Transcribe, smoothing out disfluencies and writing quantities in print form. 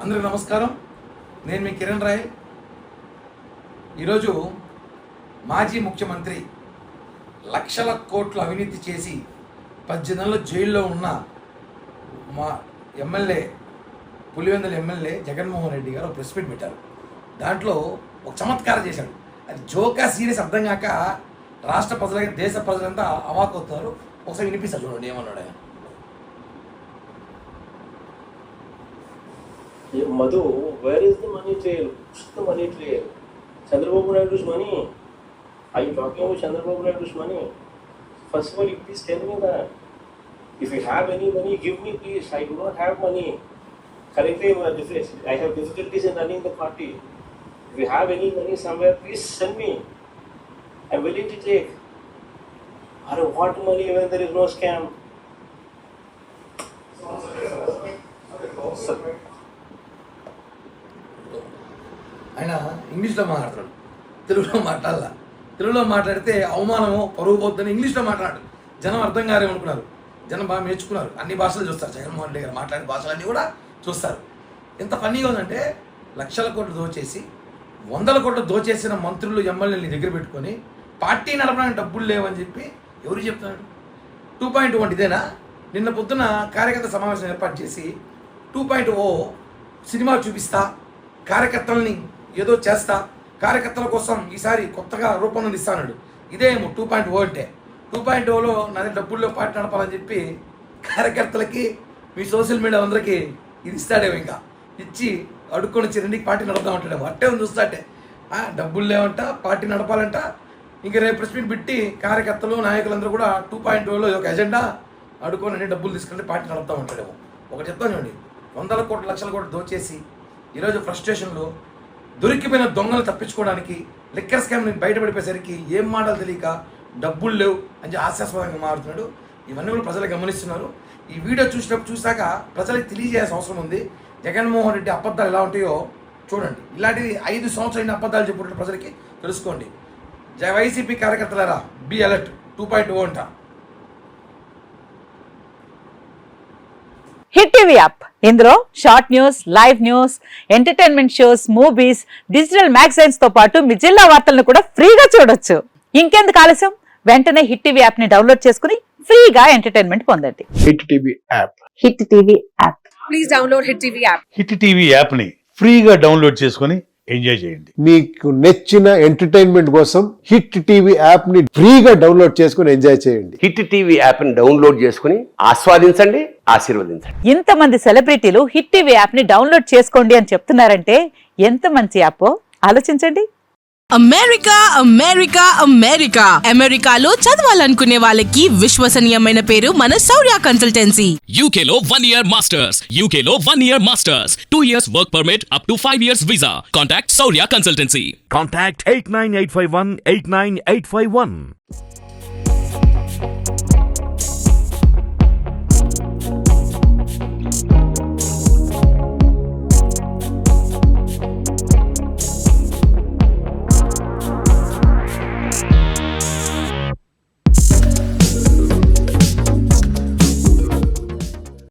అందరికీ నమస్కారం. నేను మీ కిరణ్ రాయ్. ఈరోజు మాజీ ముఖ్యమంత్రి లక్షల కోట్లు అవినీతి చేసి 18 నెలలు జైల్లో ఉన్న మా ఎమ్మెల్యే పులివెందుల ఎమ్మెల్యే జగన్మోహన్ రెడ్డి గారు ప్రెస్ మీట్ పెట్టారు. దాంట్లో ఒక చమత్కారం చేశాడు. అది జోకా సీరియస్ అర్థం కాక రాష్ట్ర ప్రజలకి దేశ ప్రజలంతా అవాకవుతున్నారు. ఒకసారి వినిపిస్తారు, చూడండి ఏమన్నాడు ఆయన. Madhu, where is the money trail? What's the money trail? Chandrababu Naidu's money. Are you talking about Chandrababu Naidu's money? First of all, you please tell me that. If you have any money, give me please. I do not have money. Currently, I have difficulties in running the party. If you have any money somewhere, please send me. I'm willing to take. Or what money when there is no scam? ఆయన ఇంగ్లీష్లో మాట్లాడతాడు, తెలుగులో మాట్లాడాల. తెలుగులో మాట్లాడితే అవమానమో పరువు పోతుందని ఇంగ్లీష్లో మాట్లాడు. జనం అర్థం కారేమనుకున్నారు. జనం బాగా నేర్చుకున్నారు. అన్ని భాషలు చూస్తారు. జగన్మోహన్ రెడ్డి గారు మాట్లాడే భాషలన్నీ కూడా చూస్తారు. ఎంత ఫన్నీగా ఉందంటే, లక్షల కోట్లు దోచేసి 100 కోట్లు దోచేసిన మంత్రులు ఎమ్మెల్యేని దగ్గర పెట్టుకొని పార్టీ నడపడానికి డబ్బులు లేవని చెప్పి ఎవరు చెప్తున్నాడు? 2.1 ఇదేనా? నిన్న పొద్దున కార్యకర్త సమావేశం ఏర్పాటు చేసి 2.0 సినిమా చూపిస్తా, కార్యకర్తలని ఏదో చేస్తా, కార్యకర్తల కోసం ఈసారి కొత్తగా రూపొందిస్తాడు. ఇదేమో 2.0 అంటే. 2.0లో నా డబ్బుల్లో పార్టీ నడపాలని చెప్పి కార్యకర్తలకి మీ సోషల్ మీడియా అందరికీ ఇది ఇస్తాడేమో. ఇంకా ఇచ్చి అడుక్కొని వచ్చి రెండుకి పార్టీ నడుపుతా ఉంటాడేమో. అట్టే ఉంది చూస్తాటే. డబ్బులు లేవంట, పార్టీ నడపాలంట. ఇంకా రేపు ప్రెస్ మీట్ పెట్టి కార్యకర్తలు నాయకులందరూ కూడా 2.0లో ఒక ఎజెండా అడుక్కొని అన్ని డబ్బులు తీసుకుంటే పార్టీ నడుపుతూ ఉంటాడేమో. ఒకటి చెప్తాను చూడండి, 100 కోట్లు లక్షల కోట్లు దోచేసి ఈరోజు ఫ్రస్ట్రేషన్లో దొరికిపోయిన దొంగలు తప్పించుకోవడానికి లిక్కర్ స్కామ్ని బయటపడిపోయేసరికి ఏం మాటలు తెలియక డబ్బులు లేవు అని హాస్యాస్పదంగా మారుతున్నాడు. ఇవన్నీ కూడా ప్రజలు గమనిస్తున్నారు. ఈ వీడియో చూసాక ప్రజలకు తెలియజేయాల్సిన అవసరం ఉంది. జగన్మోహన్ రెడ్డి అబద్ధాలు ఎలా ఉంటాయో చూడండి. ఇలాంటివి 5 సంవత్సరాలు అబద్ధాలు చెప్పుకుంటే ప్రజలకి తెలుసుకోండి. YCP కార్యకర్తలారా, be alert. 2.0 అంట. హిట్ టీవీ యాప్, ఇందులో short news, live news, entertainment shows, movies, digital magazines తో పాటు మీ జిల్లా వార్తలను కూడా ఫ్రీగా చూడొచ్చు. ఇంకెందుకు ఆలస్యం? వెంటనే హిట్ టీవీ యాప్ ని డౌన్లోడ్ చేసుకుని ఫ్రీగా ఎంటర్టైన్మెంట్ పొందండి. Hit TV app. Hit TV app. Please download hit TV app. Hit TV app ని ఫ్రీగా డౌన్లోడ్ చేసుకుని ఎంజాయ్ చేయండి. మీకు నచ్చిన ఎంటర్టైన్మెంట్ కోసం హిట్ టీవీ యాప్ ని ఫ్రీగా డౌన్లోడ్ చేసుకుని ఎంజాయ్ చేయండి. హిట్ టీవీ యాప్ ని డౌన్లోడ్ చేసుకుని ఆస్వాదించండి, ఆశీర్వదించండి. ఇంతమంది సెలబ్రిటీలు హిట్ టీవీ యాప్ ని డౌన్లోడ్ చేసుకోండి అని చెప్తున్నారంటే ఎంత మంచి యాప్ ఆలోచించండి. అమెరికా అమెరికా అమెరికా అమెరికాలో చదవాలనుకునే వాళ్ళకి విశ్వసనీయమైన పేరు మన శౌర్య కన్సల్టెన్సీ. UK లో 1 year masters. UK లో 1 year masters. 2 years work permit up to 5 years visa. Contact Saurya Consultancy. Contact 89851 89851.